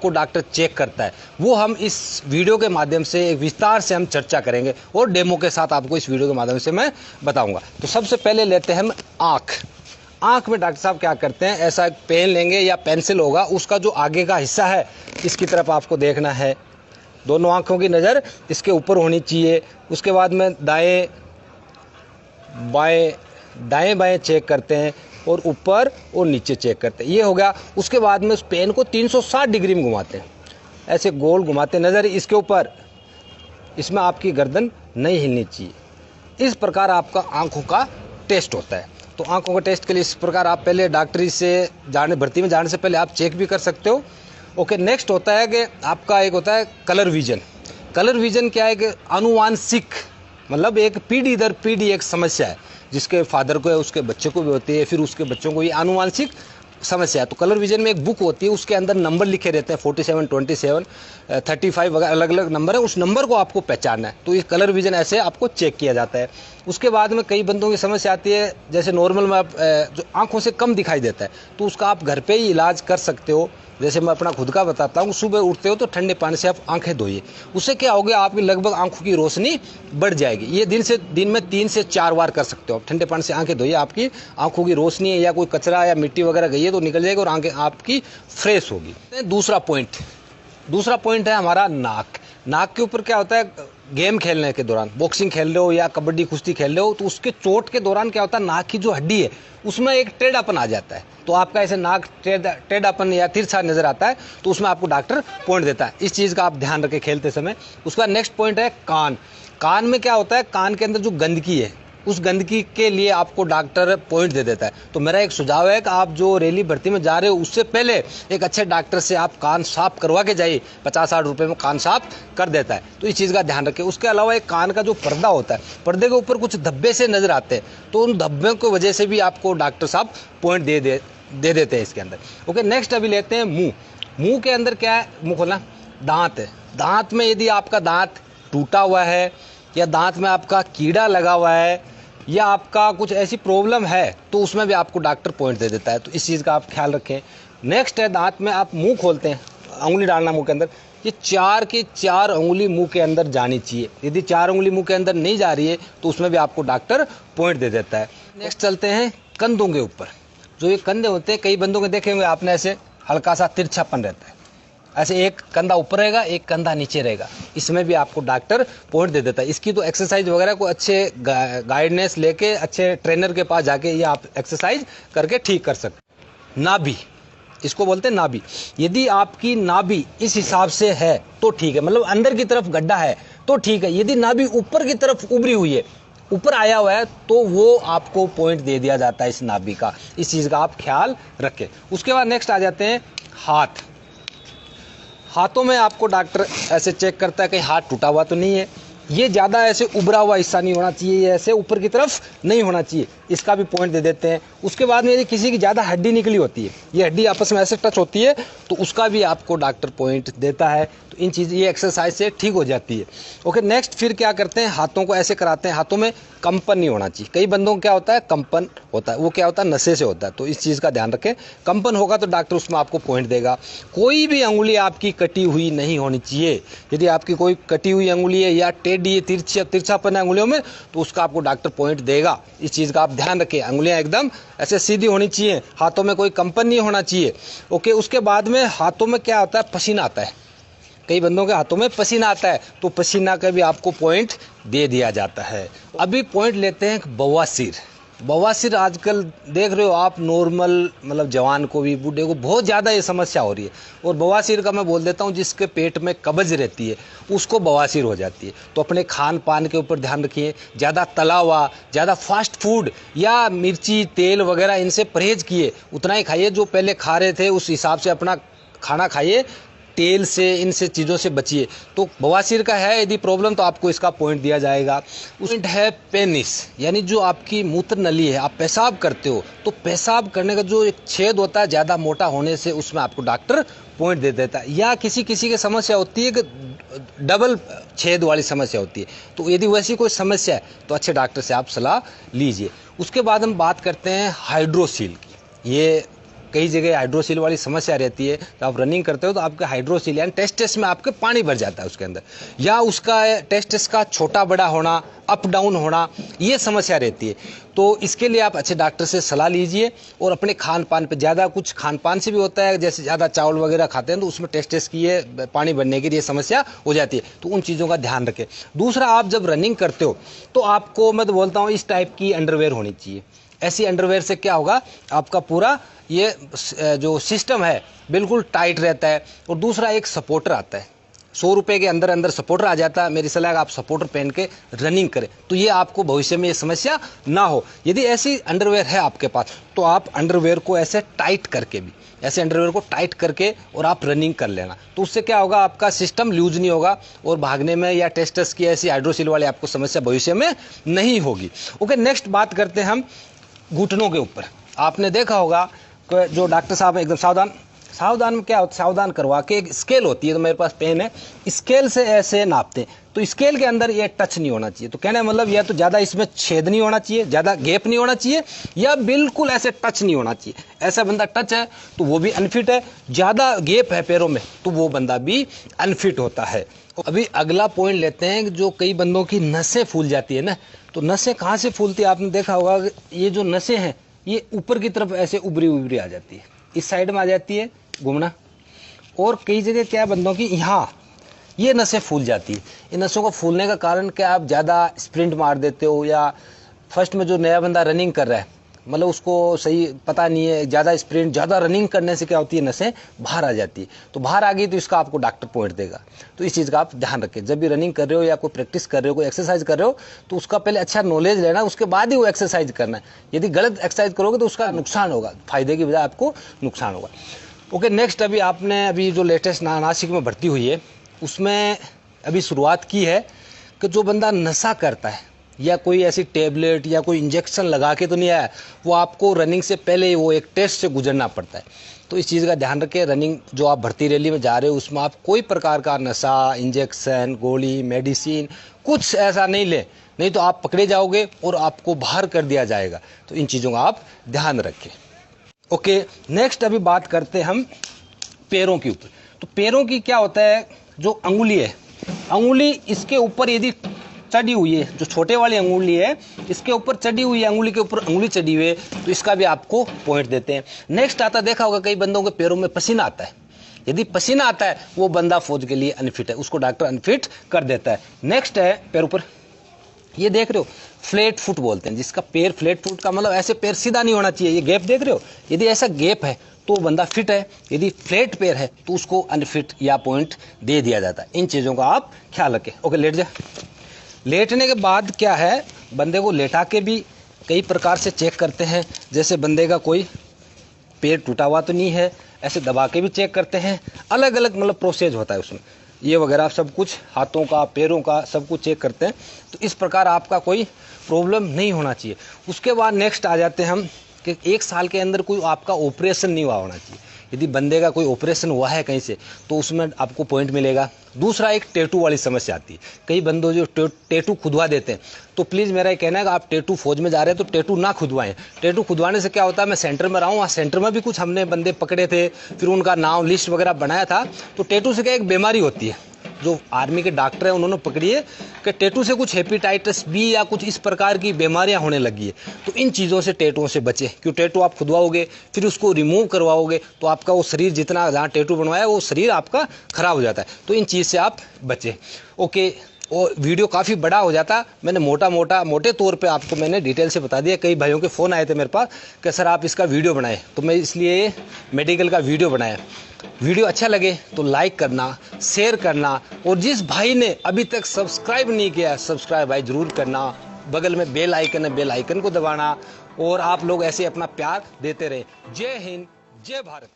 आपको doctor check करता है वो हम इस वीडियो के माध्यम से एक विस्तार से हम चर्चा करेंगे और डेमो के साथ आपको इस वीडियो के माध्यम से मैं बताऊंगा। तो सबसे पहले लेते हैं हम आँख में डॉक्टर साहब क्या करते हैं, ऐसा एक पेन लेंगे या पेंसिल होगा, उसका जो आगे का हिस्सा है इसकी तरफ आपको देखना है, दोनों आँखों की नज़र इसके ऊपर होनी चाहिए। उसके बाद में दाएं बाएं चेक करते हैं और ऊपर और नीचे चेक करते हैं, ये हो गया। उसके बाद में उस पेन को 360 डिग्री में घुमाते हैं, ऐसे गोल घुमाते हैं, नज़र इसके ऊपर, इसमें आपकी गर्दन नहीं हिलनी चाहिए। इस प्रकार आपका आँखों का टेस्ट होता है। तो आँखों के टेस्ट के लिए इस प्रकार आप पहले डॉक्टरी से भर्ती में जाने से पहले आप चेक भी कर सकते हो। ओके, नेक्स्ट होता है कि आपका एक होता है कलर विजन। कलर विजन क्या है कि अनुवांशिक, मतलब एक पीढ़ी दर पीढ़ी एक समस्या है, जिसके फादर को है उसके बच्चे को भी होती है, फिर उसके बच्चों को, ये आनुवांशिक समस्या है। तो कलर विजन में एक बुक होती है, उसके अंदर नंबर लिखे रहते हैं 47, 27, 35 वगैरह अलग अलग नंबर है, उस नंबर को आपको पहचानना है। तो ये कलर विजन ऐसे आपको चेक किया जाता है। उसके बाद में कई बंदों की समस्या आती है, जैसे नॉर्मल में आप जो आँखों से कम दिखाई देता है, तो उसका आप घर पे ही इलाज कर सकते हो। जैसे मैं अपना खुद का बताता हूँ, सुबह उठते हो तो ठंडे पानी से आप आंखें धोइए, उससे क्या होगा, आपकी लगभग आंखों की रोशनी बढ़ जाएगी। ये दिन में 3 से 4 बार कर सकते हो आप। ठंडे पानी से आंखें धोइए, आपकी आंखों की रोशनी है या कोई कचरा या मिट्टी वगैरह गई है तो निकल जाएगी और आंखें आपकी फ्रेश होगी। दूसरा पॉइंट है हमारा नाक के ऊपर क्या होता है, गेम खेलने के दौरान, बॉक्सिंग खेल रहे हो या कबड्डी कुश्ती खेल रहे हो, तो उसके चोट के दौरान क्या होता है, नाक की जो हड्डी है उसमें एक टेढ़ापन आ जाता है। तो आपका ऐसे नाक टेढ़ापन या तिरछा नजर आता है, तो उसमें आपको डॉक्टर पॉइंट देता है। इस चीज़ का आप ध्यान रखें खेलते समय। उसका नेक्स्ट पॉइंट है कान में क्या होता है, कान के अंदर जो गंदगी है, उस गंदगी के लिए आपको डॉक्टर पॉइंट दे देता है। तो मेरा एक सुझाव है कि आप जो रेली भर्ती में जा रहे हो उससे पहले एक अच्छे डॉक्टर से आप कान साफ करवा के जाइए, 50-60 रुपये में कान साफ कर देता है। तो इस चीज़ का ध्यान रखें। उसके अलावा एक कान का जो पर्दा होता है, पर्दे के ऊपर कुछ धब्बे से नजर आते हैं, तो उन धब्बों की वजह से भी आपको डॉक्टर साहब पॉइंट दे देते हैं इसके अंदर। ओके, नेक्स्ट अभी लेते हैं मुंह के अंदर क्या है, मुंह खोलना, दांत है। दांत में यदि आपका दांत टूटा हुआ है या दांत में आपका कीड़ा लगा हुआ है या आपका कुछ ऐसी प्रॉब्लम है, तो उसमें भी आपको डॉक्टर पॉइंट दे देता है। तो इस चीज़ का आप ख्याल रखें। नेक्स्ट है, दांत में आप मुंह खोलते हैं, उंगली डालना मुंह के अंदर, ये 4 की 4 उंगली मुंह के अंदर जानी चाहिए। यदि 4 उंगली मुंह के अंदर नहीं जा रही है तो उसमें भी आपको डॉक्टर पॉइंट दे देता है। नेक्स्ट चलते हैं कंधों के ऊपर। जो ये कंधे होते हैं, कई बंदों के देखे होंगे आपने, ऐसे हल्का सा तिरछापन रहता है, ऐसे एक कंधा ऊपर रहेगा एक कंधा नीचे रहेगा, इसमें भी आपको डॉक्टर पॉइंट दे देता है। इसकी तो एक्सरसाइज वगैरह को अच्छे गाइडेंस लेके अच्छे ट्रेनर के पास जाके ये आप एक्सरसाइज करके ठीक कर सकते। नाभि, इसको बोलते हैं नाभि। यदि आपकी नाभि इस हिसाब से है तो ठीक है, मतलब अंदर की तरफ गड्ढा है तो ठीक है। यदि नाभि ऊपर की तरफ उभरी हुई है, ऊपर आया हुआ है, तो वो आपको पॉइंट दे दिया जाता है इस नाभि का। इस चीज़ का आप ख्याल रखें। उसके बाद नेक्स्ट आ जाते हैं हाथों में आपको डॉक्टर ऐसे चेक करता है कि हाथ टूटा हुआ तो नहीं है, ये ज़्यादा ऐसे उभरा हुआ हिस्सा नहीं होना चाहिए, ये ऐसे ऊपर की तरफ नहीं होना चाहिए, इसका भी पॉइंट दे देते हैं। उसके बाद में यदि किसी की ज़्यादा हड्डी निकली होती है, ये हड्डी आपस में ऐसे टच होती है, तो उसका भी आपको डॉक्टर पॉइंट देता है। तो इन चीज़, ये एक्सरसाइज से ठीक हो जाती है। ओके, नेक्स्ट फिर क्या करते हैं, हाथों को ऐसे कराते हैं, हाथों में कंपन नहीं होना चाहिए। कई बंदों को क्या होता है, कंपन होता है, वो क्या होता है, नशे से होता है। तो इस चीज़ का ध्यान रखें, कंपन होगा तो डॉक्टर उसमें आपको पॉइंट देगा। कोई भी अंगुली आपकी कटी हुई नहीं होनी चाहिए। यदि आपकी कोई कटी हुई अंगुली है या टेढ़ी तिरछापन है अंगुलियों में, तो उसका आपको डॉक्टर पॉइंट देगा। इस चीज़ का आप ध्यान रखें, अंगुलियां एकदम ऐसे सीधी होनी चाहिए, हाथों में कोई कंपन नहीं होना चाहिए। ओके, उसके बाद में हाथों में क्या आता है, पसीना आता है। कई बंदों के हाथों में पसीना आता है, तो पसीना का भी आपको पॉइंट दे दिया जाता है। अभी पॉइंट लेते हैं बवासीर आजकल देख रहे हो आप, नॉर्मल मतलब जवान को भी बूढ़े को बहुत ज़्यादा ये समस्या हो रही है। और बवासीर का मैं बोल देता हूँ, जिसके पेट में कब्ज रहती है उसको बवासीर हो जाती है। तो अपने खान पान के ऊपर ध्यान रखिए, ज़्यादा तला हुआ, ज़्यादा फास्ट फूड या मिर्ची तेल वगैरह इनसे परहेज किए, उतना ही खाइए जो पहले खा रहे थे उस हिसाब से अपना खाना खाइए, तेल से इनसे चीज़ों से बचिए। तो बवासीर का है यदि प्रॉब्लम, तो आपको इसका पॉइंट दिया जाएगा। पॉइंट है पेनिस, यानी जो आपकी मूत्र नली है, आप पेशाब करते हो, तो पेशाब करने का जो एक छेद होता है ज़्यादा मोटा होने से, उसमें आपको डॉक्टर पॉइंट दे देता है। या किसी की समस्या होती है कि डबल छेद वाली समस्या होती है, तो यदि वैसी कोई समस्या है तो अच्छे डॉक्टर से आप सलाह लीजिए। उसके बाद हम बात करते हैं हाइड्रोसील की। ये कई जगह हाइड्रोसील वाली समस्या रहती है, तो आप रनिंग करते हो तो आपके हाइड्रोसील यानी टेस्टिस में आपके पानी भर जाता है उसके अंदर, या उसका टेस्टिस का छोटा बड़ा होना, अप डाउन होना, ये समस्या रहती है। तो इसके लिए आप अच्छे डॉक्टर से सलाह लीजिए और अपने खान पान पे, ज़्यादा कुछ खान पान से भी होता है, जैसे ज़्यादा चावल वगैरह खाते हैं तो उसमें टेस्टिस की ये पानी भरने की ये समस्या हो जाती है, तो उन चीज़ों का ध्यान रखें। दूसरा, आप जब रनिंग करते हो तो आपको मैं तो बोलता हूँ इस टाइप की अंडरवेयर होनी चाहिए। ऐसी अंडरवेयर से क्या होगा, आपका पूरा ये जो सिस्टम है बिल्कुल टाइट रहता है। और दूसरा, एक सपोर्टर आता है, 100 रुपये के अंदर अंदर सपोर्टर आ जाता है। मेरी सलाह है आप सपोर्टर पहन के रनिंग करें, तो ये आपको भविष्य में ये समस्या ना हो। यदि ऐसी अंडरवेयर है आपके पास तो आप अंडरवेयर को ऐसे टाइट करके भी, ऐसे अंडरवेयर को टाइट करके और आप रनिंग कर लेना, तो उससे क्या होगा, आपका सिस्टम लूज नहीं होगा और भागने में या टेस्टस की ऐसी हाइड्रोसील वाली आपको समस्या भविष्य में नहीं होगी। ओके, नेक्स्ट बात करते हैं हम घुटनों के ऊपर। आपने देखा होगा कि जो डॉक्टर साहब एकदम सावधान में क्या होता है, सावधान करवा के एक स्केल होती है, तो मेरे पास पेन है, स्केल से ऐसे नापते हैं, तो स्केल के अंदर ये टच नहीं होना चाहिए। तो कहने का मतलब यह तो ज़्यादा इसमें छेद नहीं होना चाहिए, ज़्यादा गैप नहीं होना चाहिए, या बिल्कुल ऐसे टच नहीं होना चाहिए। ऐसा बंदा टच है तो वो भी अनफिट है, ज़्यादा गैप है पैरों में तो वो बंदा भी अनफिट होता है। अभी अगला पॉइंट लेते हैं, जो कई बंदों की नसें फूल जाती है ना, तो नसें कहाँ से फूलती है, आपने देखा होगा ये जो नसें हैं ये ऊपर की तरफ ऐसे उभरी आ जाती है, इस साइड में आ जाती है घूमना, और कई जगह क्या बंदों की यहाँ ये नसें फूल जाती है। इन नसों को फूलने का कारण क्या, आप ज़्यादा स्प्रिंट मार देते हो, या फर्स्ट में जो नया बंदा रनिंग कर रहा है मतलब उसको सही पता नहीं है, ज़्यादा स्प्रिंट ज़्यादा रनिंग करने से क्या होती है, नसें बाहर आ जाती है। तो बाहर आ गई तो इसका आपको डॉक्टर पॉइंट देगा। तो इस चीज़ का आप ध्यान रखें, जब भी रनिंग कर रहे हो या कोई प्रैक्टिस कर रहे हो, कोई एक्सरसाइज कर रहे हो, तो उसका पहले अच्छा नॉलेज लेना, उसके बाद ही वो एक्सरसाइज करना है। यदि गलत एक्सरसाइज करोगे तो उसका नुकसान होगा, फायदे की बजाय आपको नुकसान होगा। ओके, नेक्स्ट, अभी जो लेटेस्ट नासिक में भर्ती हुई है उसमें अभी शुरुआत की है कि जो बंदा नशा करता है या कोई ऐसी टेबलेट या कोई इंजेक्शन लगा के तो नहीं आया, वो आपको रनिंग से पहले वो एक टेस्ट से गुजरना पड़ता है। तो इस चीज़ का ध्यान रखें, रनिंग जो आप भर्ती रैली में जा रहे हो उसमें आप कोई प्रकार का नशा, इंजेक्शन, गोली, मेडिसिन कुछ ऐसा नहीं लें, नहीं तो आप पकड़े जाओगे और आपको बाहर कर दिया जाएगा। तो इन चीज़ों का आप ध्यान रखें। ओके, नेक्स्ट अभी बात करते हैं हम पैरों के ऊपर। तो पैरों की क्या होता है, जो अंगुली है, अंगुली इसके ऊपर यदि चढ़ी हुई है, जो छोटे वाली अंगुली है इसके ऊपर चढ़ी हुई है, अंगुली के ऊपर अंगुली चढ़ी हुई है, तो इसका भी आपको पॉइंट देते हैं। नेक्स्ट आता, देखा होगा कई बंदों के पैरों में पसीना आता है, यदि पसीना आता है वो बंदा फौज के लिए अनफिट है, उसको डॉक्टर अनफिट कर देता है। नेक्स्ट है पैर ऊपर, ये देख रहे हो फ्लैट फुट बोलते हैं, जिसका पैर फ्लैट फुट का मतलब ऐसे पैर सीधा नहीं होना चाहिए, ये गैप देख रहे हो, यदि ऐसा गैप है तो बंदा फिट है, यदि फ्लैट पैर है तो उसको अनफिट या पॉइंट दे दिया जाता है। इन चीज़ों का आप ख्याल रखें। ओके, लेट जा। लेटने के बाद क्या है, बंदे को लेटा के भी कई प्रकार से चेक करते हैं, जैसे बंदे का कोई पैर टूटा हुआ तो नहीं है, ऐसे दबा के भी चेक करते हैं, अलग अलग मतलब प्रोसेस होता है उसमें, ये वगैरह सब कुछ, हाथों का पैरों का सब कुछ चेक करते हैं। तो इस प्रकार आपका कोई प्रॉब्लम नहीं होना चाहिए। उसके बाद नेक्स्ट आ जाते हैं हम कि 1 साल के अंदर कोई आपका ऑपरेशन नहीं हुआ होना चाहिए। यदि बंदे का कोई ऑपरेशन हुआ है कहीं से तो उसमें आपको पॉइंट मिलेगा। दूसरा, एक टैटू वाली समस्या आती है, कई बंदों जो टैटू खुदवा देते हैं, तो प्लीज़ मेरा ये कहना है कि आप टैटू फौज में जा रहे हैं तो टैटू ना खुदवाएं। टैटू खुदवाने से क्या होता है, मैं सेंटर में रहा हूँ, वहाँ सेंटर में भी कुछ हमने बंदे पकड़े थे, फिर उनका नाम लिस्ट वगैरह बनाया था। तो टैटू से क्या एक बीमारी होती है, जो आर्मी के डॉक्टर हैं उन्होंने पकड़ी है कि टैटू से कुछ हेपेटाइटिस बी या कुछ इस प्रकार की बीमारियां होने लगी है। तो इन चीज़ों से, टैटुओं से बचें, क्यों टैटू आप खुदवाओगे फिर उसको रिमूव करवाओगे तो आपका वो शरीर जितना जहाँ टैटू बनवाया वो शरीर आपका खराब हो जाता है। तो इन चीज़ से आप बचें। ओके, और वीडियो काफ़ी बड़ा हो जाता, मैंने मोटे तौर पे आपको मैंने डिटेल से बता दिया। कई भाइयों के फ़ोन आए थे मेरे पास कि सर आप इसका वीडियो बनाएं, तो मैं इसलिए मेडिकल का वीडियो बनाया। वीडियो अच्छा लगे तो लाइक करना, शेयर करना, और जिस भाई ने अभी तक सब्सक्राइब नहीं किया, सब्सक्राइब भाई ज़रूर करना। बगल में बेल आइकन है, बेल आइकन को दबाना, और आप लोग ऐसे अपना प्यार देते रहें। जय हिंद, जय भारत।